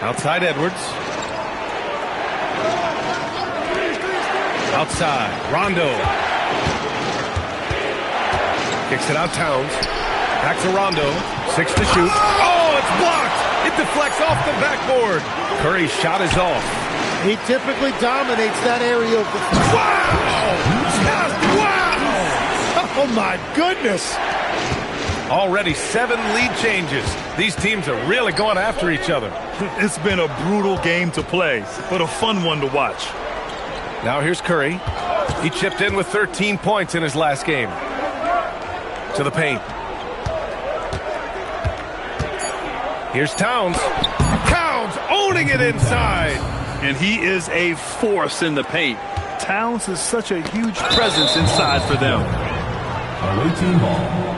Outside Edwards. Outside, Rondo. Kicks it out, Towns. Back to Rondo. 6 to shoot. Oh, it's blocked! It deflects off the backboard. Curry's shot is off. He typically dominates that area of the... Wow! Wow! Oh, my goodness! Already 7 lead changes. These teams are really going after each other. It's been a brutal game to play, but a fun one to watch. Now here's Curry. He chipped in with 13 points in his last game. To the paint. Here's Towns. Towns owning it inside. And he is a force in the paint. Towns is such a huge presence inside for them. Away team ball.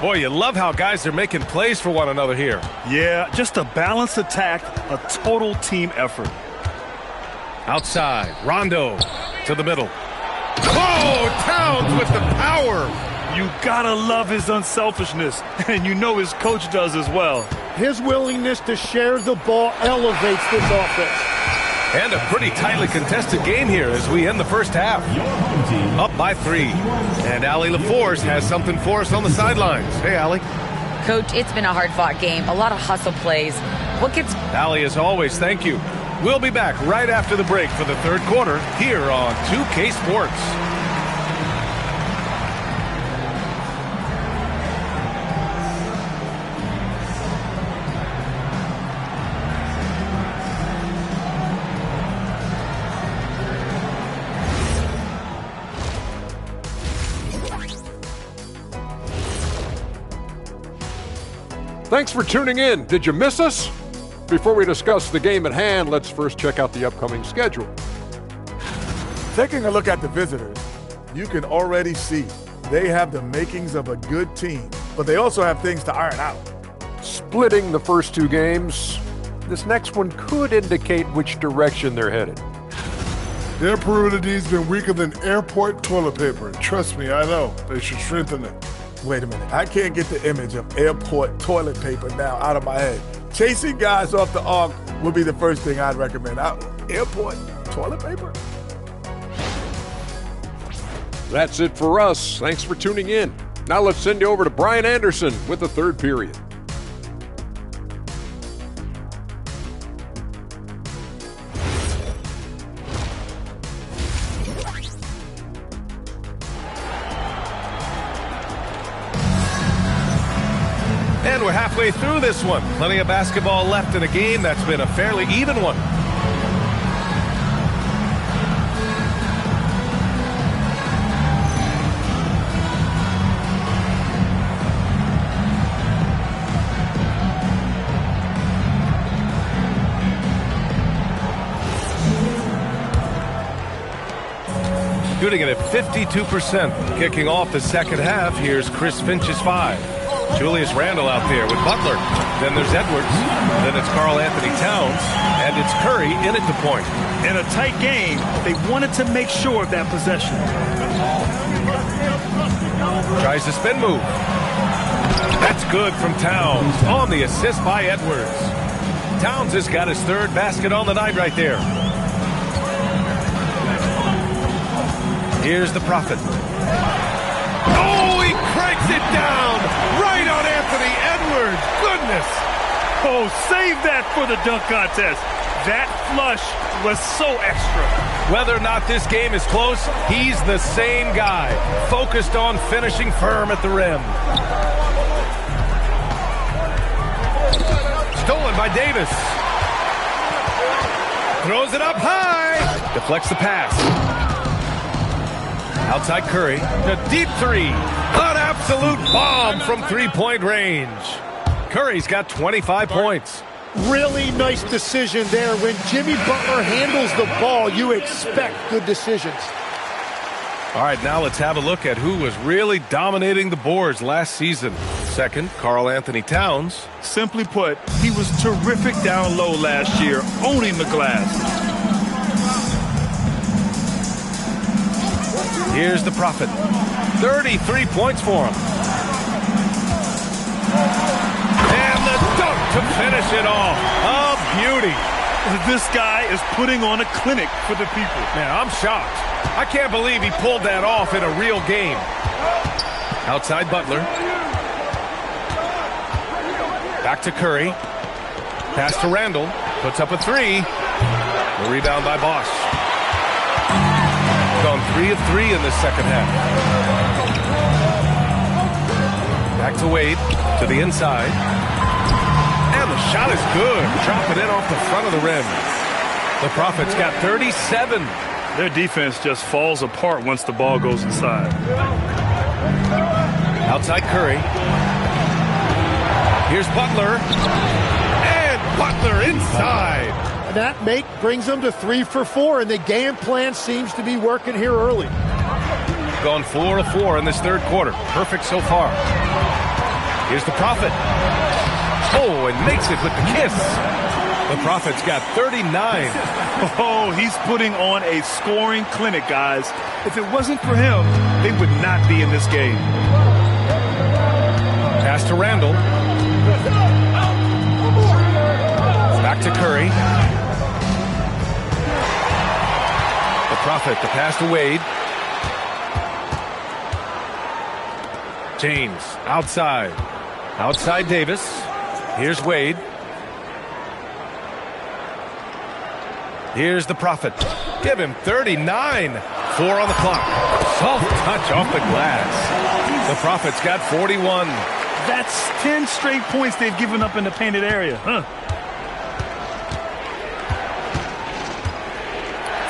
Boy, you love how guys are making plays for one another here. Yeah, just a balanced attack, a total team effort. Outside, Rondo to the middle. Oh, Towns with the power. You gotta love his unselfishness, and you know his coach does as well. His willingness to share the ball elevates this offense. And a pretty tightly contested game here as we end the first half. Up by 3. And Allie LaForce has something for us on the sidelines. Hey, Allie. Coach, it's been a hard-fought game. A lot of hustle plays. What gets... Allie, as always, thank you. We'll be back right after the break for the third quarter here on 2K Sports. Thanks for tuning in. Did you miss us? Before we discuss the game at hand, let's first check out the upcoming schedule. Taking a look at the visitors, you can already see they have the makings of a good team, but they also have things to iron out. Splitting the first 2 games, this next one could indicate which direction they're headed. Their perimeter D's been weaker than airport toilet paper. Trust me, I know. They should strengthen it. Wait a minute. I can't get the image of airport toilet paper now out of my head. Chasing guys off the arc would be the first thing I'd recommend. Airport toilet paper? That's it for us. Thanks for tuning in. Now let's send you over to Brian Anderson with the third period. And we're halfway through this one. Plenty of basketball left in a game that's been a fairly even one. Shooting it at 52%. Kicking off the second half, here's Chris Finch's 5. Julius Randle out there with Butler. Then there's Edwards. Then it's Karl Anthony Towns. And it's Curry in at the point. In a tight game, they wanted to make sure of that possession. Tries the spin move. That's good from Towns on the assist by Edwards. Towns has got his 3rd basket on the night right there. Here's the Prophet. Oh, he cranks it down right on Anthony Edwards. Goodness. Oh, save that for the dunk contest. That flush was so extra. Whether or not this game is close, he's the same guy, focused on finishing firm at the rim. Stolen by Davis. Throws it up high. Deflects the pass. Outside Curry. The deep 3. An absolute bomb from 3-point range. Curry's got 25 points. Really nice decision there. When Jimmy Butler handles the ball, you expect good decisions. All right, now let's have a look at who was really dominating the boards last season. Second, Karl Anthony Towns. Simply put, he was terrific down low last year, owning the glass. Here's the Prophet. 33 points for him. And the dunk to finish it off. A beauty. This guy is putting on a clinic for the people. Man, I'm shocked. I can't believe he pulled that off in a real game. Outside Butler. Back to Curry. Pass to Randall. Puts up a three. The rebound by Bosch. Gone 3 of 3 in this second half. Back to Wade. To the inside. And the shot is good. Drop it in off the front of the rim. The Profits got 37. Their defense just falls apart once the ball goes inside. Outside Curry. Here's Butler. And Butler inside. And that make brings them to 3 for 4, and the game plan seems to be working here early. Gone 4 of 4 in this third quarter. Perfect so far. Here's the Prophet. Oh, and makes it with the kiss. The Profits got 39. Oh, he's putting on a scoring clinic, guys. If it wasn't for him, they would not be in this game. Pass to Randall. Back to Curry. The Prophet, the pass to Wade. James, outside. Outside Davis. Here's Wade. Here's the Prophet. Give him 39. 4 on the clock. Soft touch off the glass. The Profits got 41. That's 10 straight points they've given up in the painted area.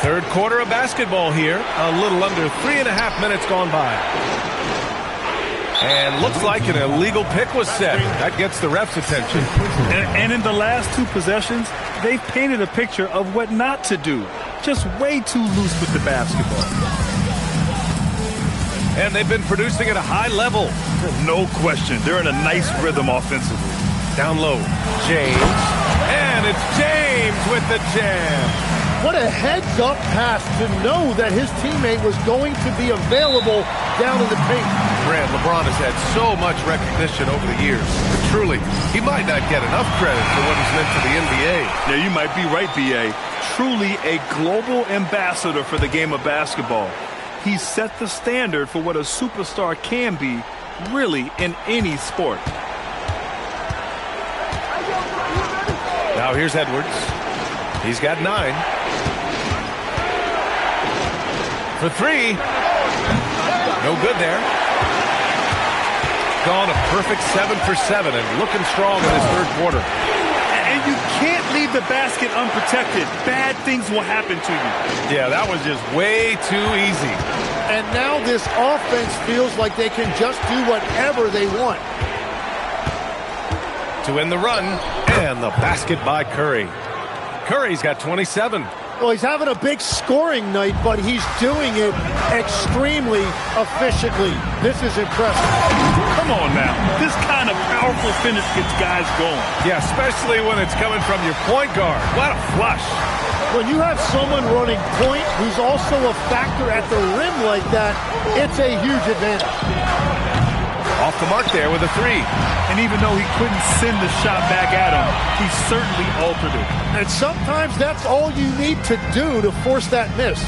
Third quarter of basketball here. A little under 3.5 minutes gone by. And looks like an illegal pick was set. That gets the ref's attention. And in the last 2 possessions, they've painted a picture of what not to do. Just way too loose with the basketball. And they've been producing at a high level. No question. They're in a nice rhythm offensively. Down low, James. And it's James with the jam. What a heads-up pass to know that his teammate was going to be available down in the paint. Grant, LeBron has had so much recognition over the years. But truly, he might not get enough credit for what he's meant to the NBA. Yeah, you might be right, B.A. Truly a global ambassador for the game of basketball. He set the standard for what a superstar can be, really, in any sport. Now here's Edwards. He's got 9. For 3. No good there. Gone a perfect 7 for 7 and looking strong in this third quarter. And you can't leave the basket unprotected. Bad things will happen to you. Yeah, that was just way too easy. And now this offense feels like they can just do whatever they want. To end the run, and the basket by Curry. Curry's got 27. Well, he's having a big scoring night, but he's doing it extremely efficiently. This is impressive. Come on now. This kind of powerful finish gets guys going. Yeah, especially when it's coming from your point guard. What a flush. When you have someone running point who's also a factor at the rim like that, it's a huge advantage. Off the mark there with a 3. And even though he couldn't send the shot back at him, he certainly altered it. And sometimes that's all you need to do to force that miss.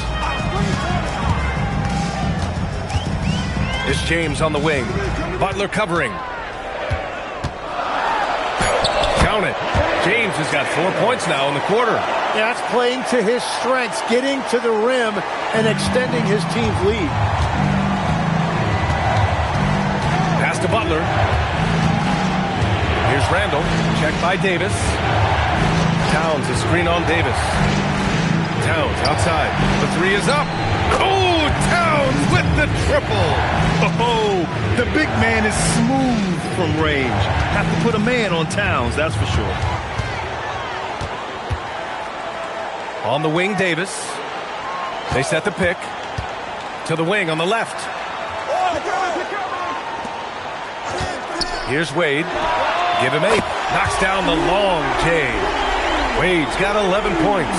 It's James on the wing. Butler covering. Count it. James has got 4 points now in the quarter. That's playing to his strengths, getting to the rim and extending his team's lead. Pass to Butler. Here's Randall. Checked by Davis. Towns, a screen on Davis. Towns outside. The 3 is up. Oh, Towns with the triple. Oh, the big man is smooth from range. Have to put a man on Towns, that's for sure. On the wing, Davis. They set the pick. To the wing on the left. Here's Wade. Give him 8. Knocks down the long J. Wade's got 11 points.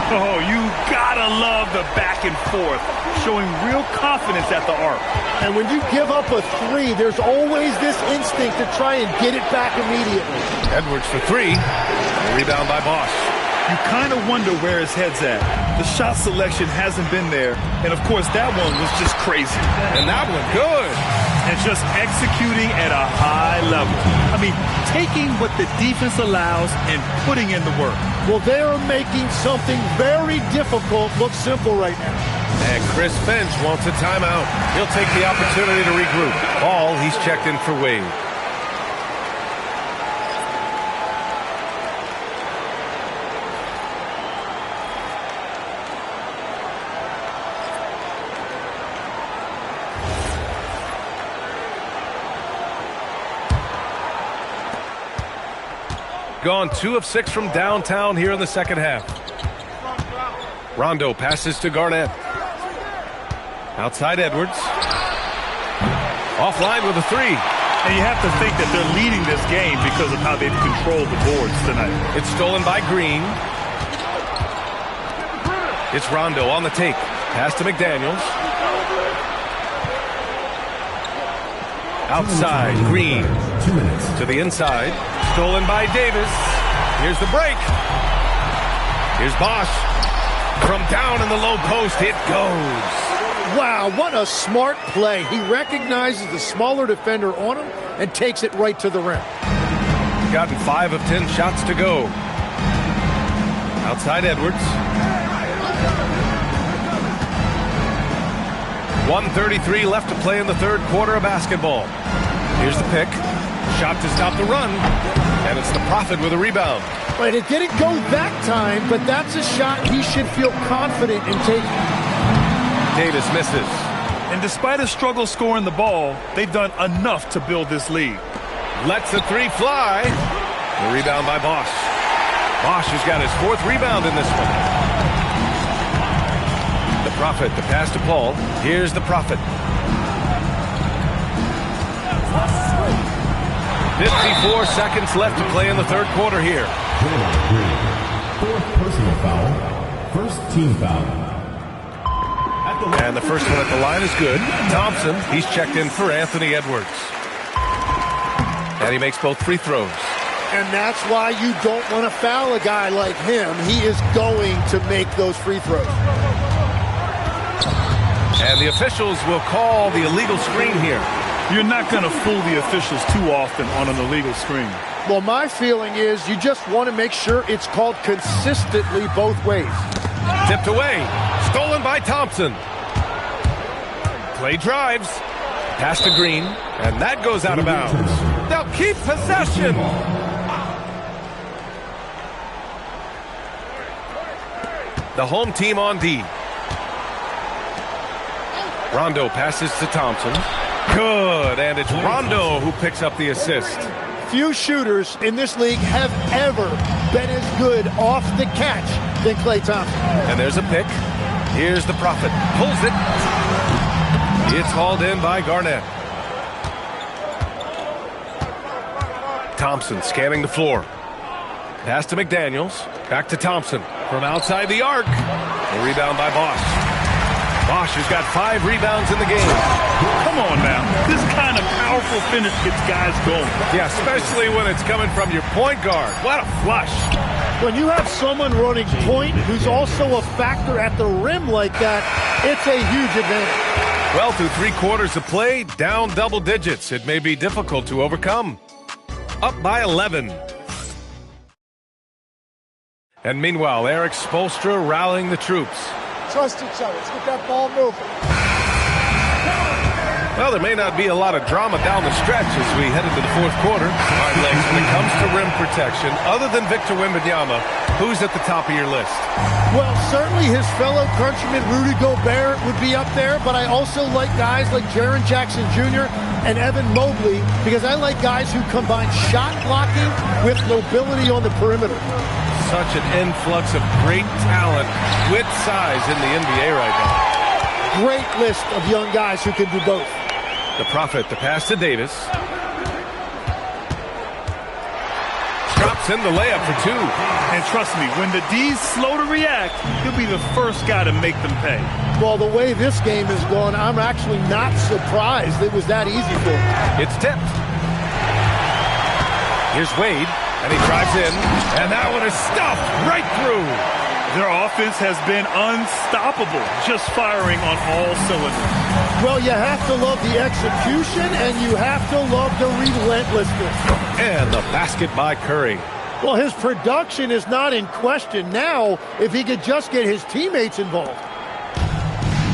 Oh, you gotta love the back and forth, showing real confidence at the arc. And when you give up a three, there's always this instinct to try and get it back immediately. Edwards for three. Rebound by Bosch. You kind of wonder where his head's at. The shot selection hasn't been there. And, of course, that one was just crazy. And that one, good. And just executing at a high level. I mean, taking what the defense allows and putting in the work. Well, they are making something very difficult look simple right now. And Chris Finch wants a timeout. He'll take the opportunity to regroup. Ball, he's checked in for Wade. Gone 2 of 6 from downtown here in the second half. Rondo passes to Garnett. Outside Edwards. Offline with a three. And you have to think that they're leading this game because of how they've controlled the boards tonight. It's stolen by Green. It's Rondo on the take. Pass to McDaniels. Outside, Green. 2 minutes. To the inside. Stolen by Davis. Here's the break. Here's Bosch. From down in the low post, it goes. Wow, what a smart play. He recognizes the smaller defender on him and takes it right to the rim. Gotten 5 of 10 shots to go. Outside Edwards. 1:33 left to play in the third quarter of basketball. Here's the pick. Shot to stop the run. And it's the Prophet with a rebound. Right, it didn't go that time, but that's a shot he should feel confident in taking. Davis misses. And despite a struggle scoring the ball, they've done enough to build this lead. Lets the three fly. The rebound by Bosch. Bosch has got his 4th rebound in this one. The Prophet, the pass to Paul. Here's the Prophet. 54 seconds left to play in the third quarter here. Draymond Green. 4th personal foul. 1st team foul. And the first one at the line is good. Thompson, he's checked in for Anthony Edwards. And he makes both free throws. And that's why you don't want to foul a guy like him. He is going to make those free throws. And the officials will call the illegal screen here. You're not going to fool the officials too often on an illegal screen. Well, my feeling is you just want to make sure it's called consistently both ways. Tipped away. Stolen by Thompson. Play drives. Pass to Green. And that goes out of bounds. They'll keep possession. The home team on D. Rondo passes to Thompson. Good. And it's Rondo who picks up the assist. Few shooters in this league have ever been as good off the catch than Klay Thompson. And there's a pick. Here's the Prophet. Pulls it. It's hauled in by Garnett. Thompson scanning the floor. Pass to McDaniels. Back to Thompson. From outside the arc. A rebound by Bosch. Bosch has got 5 rebounds in the game. Come on now. This kind of powerful finish gets guys going. Yeah, especially when it's coming from your point guard. What a flush. When you have someone running point who's also a factor at the rim like that, it's a huge advantage. Well, through 3 quarters of play, down double digits. It may be difficult to overcome. Up by 11. And meanwhile, Eric Spoelstra rallying the troops. Trust each other. Let's get that ball moving. Well, there may not be a lot of drama down the stretch as we head into the fourth quarter. All right, Legs, when it comes to rim protection, other than Victor Wembanyama, who's at the top of your list? Well, certainly his fellow countryman Rudy Gobert would be up there, but I also like guys like Jaren Jackson Jr. and Evan Mobley because I like guys who combine shot blocking with mobility on the perimeter. Such an influx of great talent with size in the NBA right now. Great list of young guys who can do both. The Prophet, the pass to Davis. Drops in the layup for 2. And trust me, when the D's slow to react, he'll be the first guy to make them pay. Well, the way this game is going, I'm actually not surprised it was that easy for him. It's tipped. Here's Wade, and he drives in, and that one is stuffed right through. Their offense has been unstoppable, just firing on all cylinders. Well, you have to love the execution, and you have to love the relentlessness. And the basket by Curry. Well, his production is not in question now if he could just get his teammates involved.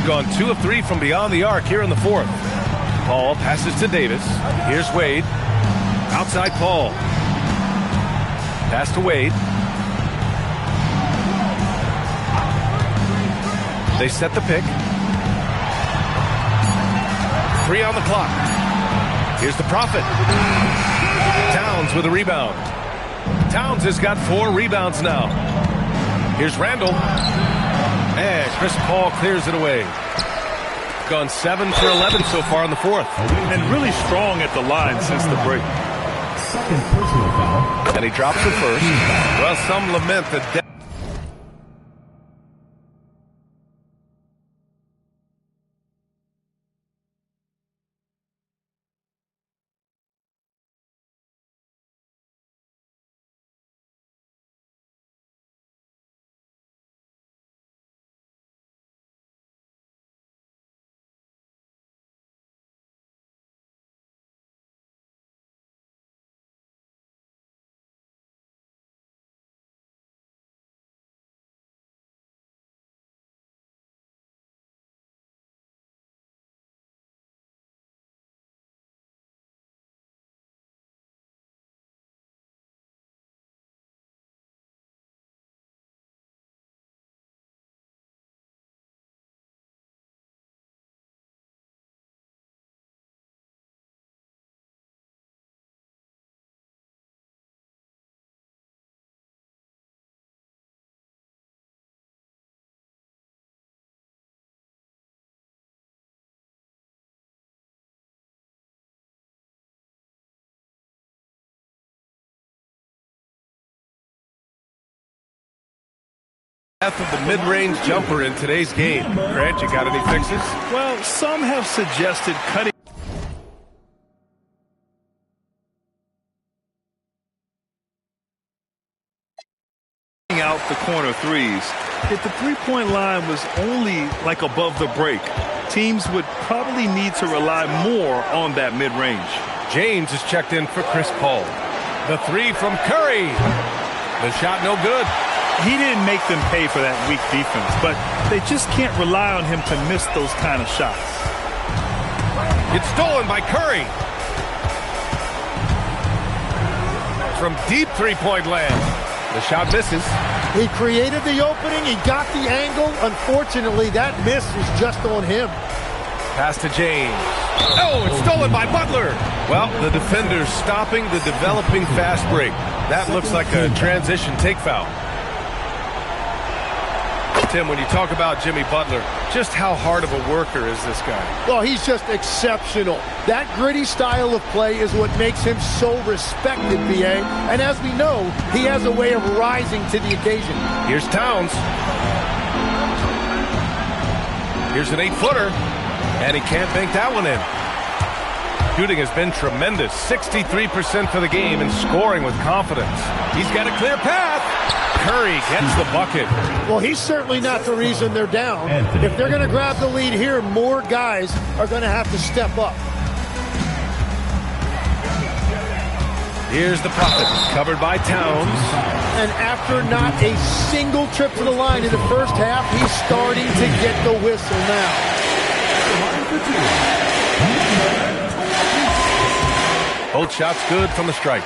Gone 2 of 3 from beyond the arc here in the 4th. Paul passes to Davis. Here's Wade. Outside Paul. Pass to Wade. They set the pick. 3 on the clock. Here's the Prophet. Towns with a rebound. Towns has got 4 rebounds now. Here's Randall. And Chris Paul clears it away. Gone 7 for 11 so far in the 4th. And really strong at the line since the break. Second personal foul. And he drops the first. Well, some lament the death. Of the mid-range jumper in today's game. Grant, you got any fixes? Well, some have suggested cutting out the corner threes. If the three-point line was only like above the break, teams would probably need to rely more on that mid-range. James is checked in for Chris Paul. The 3 from Curry. The shot no good. He didn't make them pay for that weak defense, but they just can't rely on him to miss those kind of shots. It's stolen by Curry. From deep three-point land. The shot misses. He created the opening. He got the angle. Unfortunately, that miss was just on him. Pass to James. Oh, it's stolen by Butler. Well, the defender's stopping the developing fast break. That looks like a transition take foul. Tim, when you talk about Jimmy Butler, just how hard of a worker is this guy? Well, he's just exceptional. That gritty style of play is what makes him so respected, B.A. And as we know, he has a way of rising to the occasion. Here's Towns. Here's an 8-footer, and he can't bank that one in. Shooting has been tremendous, 63% for the game and scoring with confidence. He's got a clear path. Curry gets the bucket. Well, he's certainly not the reason they're down. If they're going to grab the lead here, more guys are going to have to step up. Here's the Prophet, covered by Towns. And after not a single trip to the line in the first half, he's starting to get the whistle now. Both shots good from the stripe.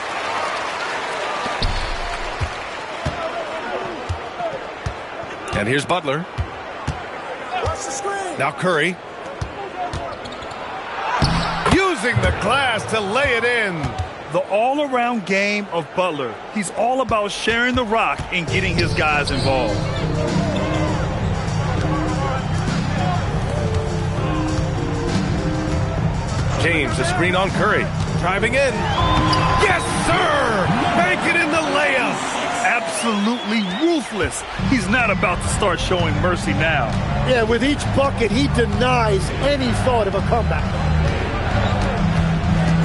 And here's Butler. Now Curry. Using the glass to lay it in. The all-around game of Butler. He's all about sharing the rock and getting his guys involved. James, a screen on Curry. Driving in. Yes, sir! Make it in the layup. Absolutely ruthless. He's not about to start showing mercy now. Yeah, with each bucket, he denies any thought of a comeback.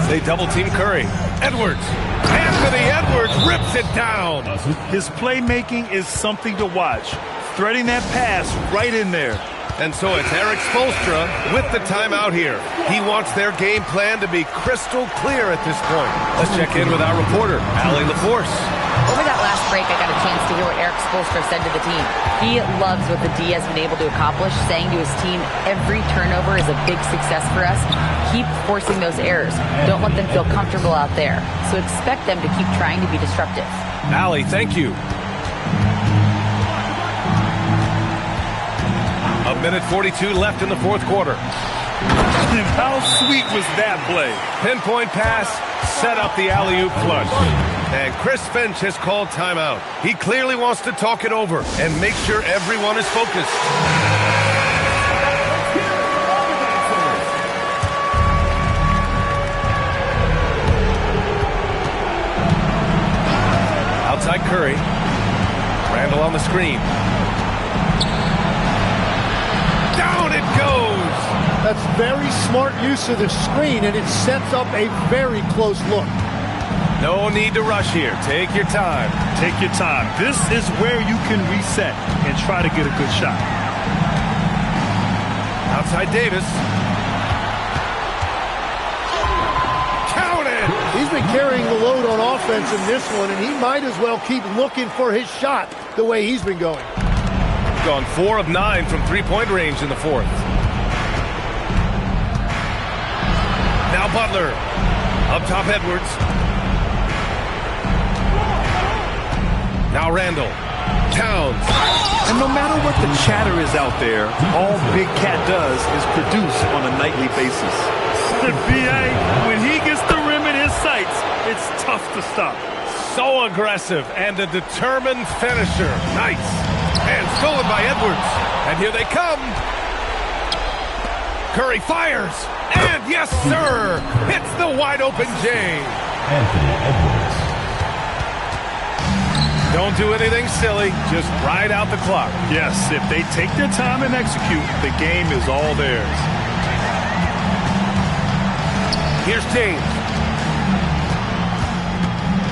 They double-team Curry. Edwards. Anthony Edwards rips it down. His playmaking is something to watch. Threading that pass right in there. And so it's Eric Spoelstra with the timeout here. He wants their game plan to be crystal clear at this point. Let's check in with our reporter, Allie LaForce. Over that last break, I got a chance to hear what Eric Spoelstra said to the team. He loves what the D has been able to accomplish, saying to his team, every turnover is a big success for us. Keep forcing those errors. Don't let them feel comfortable out there. So expect them to keep trying to be disruptive. Allie, thank you. A minute 42 left in the fourth quarter. And how sweet was that play? Pinpoint pass, set up the alley-oop flush. And Chris Finch has called timeout. He clearly wants to talk it over and make sure everyone is focused. Outside Curry. Randall on the screen. Down it goes! That's very smart use of the screen, and it sets up a very close look. No need to rush here. Take your time. Take your time. This is where you can reset and try to get a good shot. Outside Davis. Count it! He's been carrying the load on offense in this one, and he might as well keep looking for his shot the way he's been going. Gone 4 of 9 from three-point range in the fourth. Now Butler. Up top Edwards. Now Randall. Towns. And no matter what the chatter is out there, all Big Cat does is produce on a nightly basis. The BA, when he gets the rim in his sights, it's tough to stop. So aggressive and a determined finisher. Nice. And stolen by Edwards. And here they come. Curry fires. And yes, sir. Hits the wide open J. Anthony Edwards. Don't do anything silly. Just ride out the clock. Yes, if they take their time and execute, the game is all theirs. Here's James.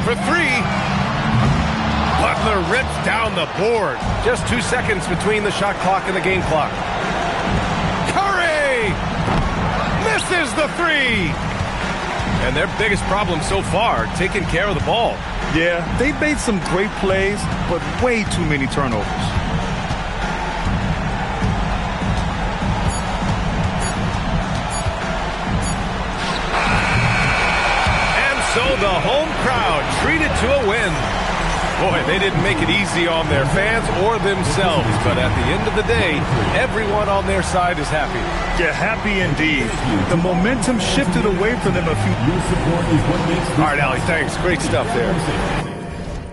For three. Butler rips down the board. Just 2 seconds between the shot clock and the game clock. Curry! Misses the three! And their biggest problem so far, taking care of the ball. Yeah, they've made some great plays, but way too many turnovers. And so the home crowd treated to a win. Boy, they didn't make it easy on their fans or themselves, but at the end of the day, everyone on their side is happy. Yeah, happy indeed. The momentum shifted away from them a few. Your support is what makes this All right, Allie, thanks. Great stuff there.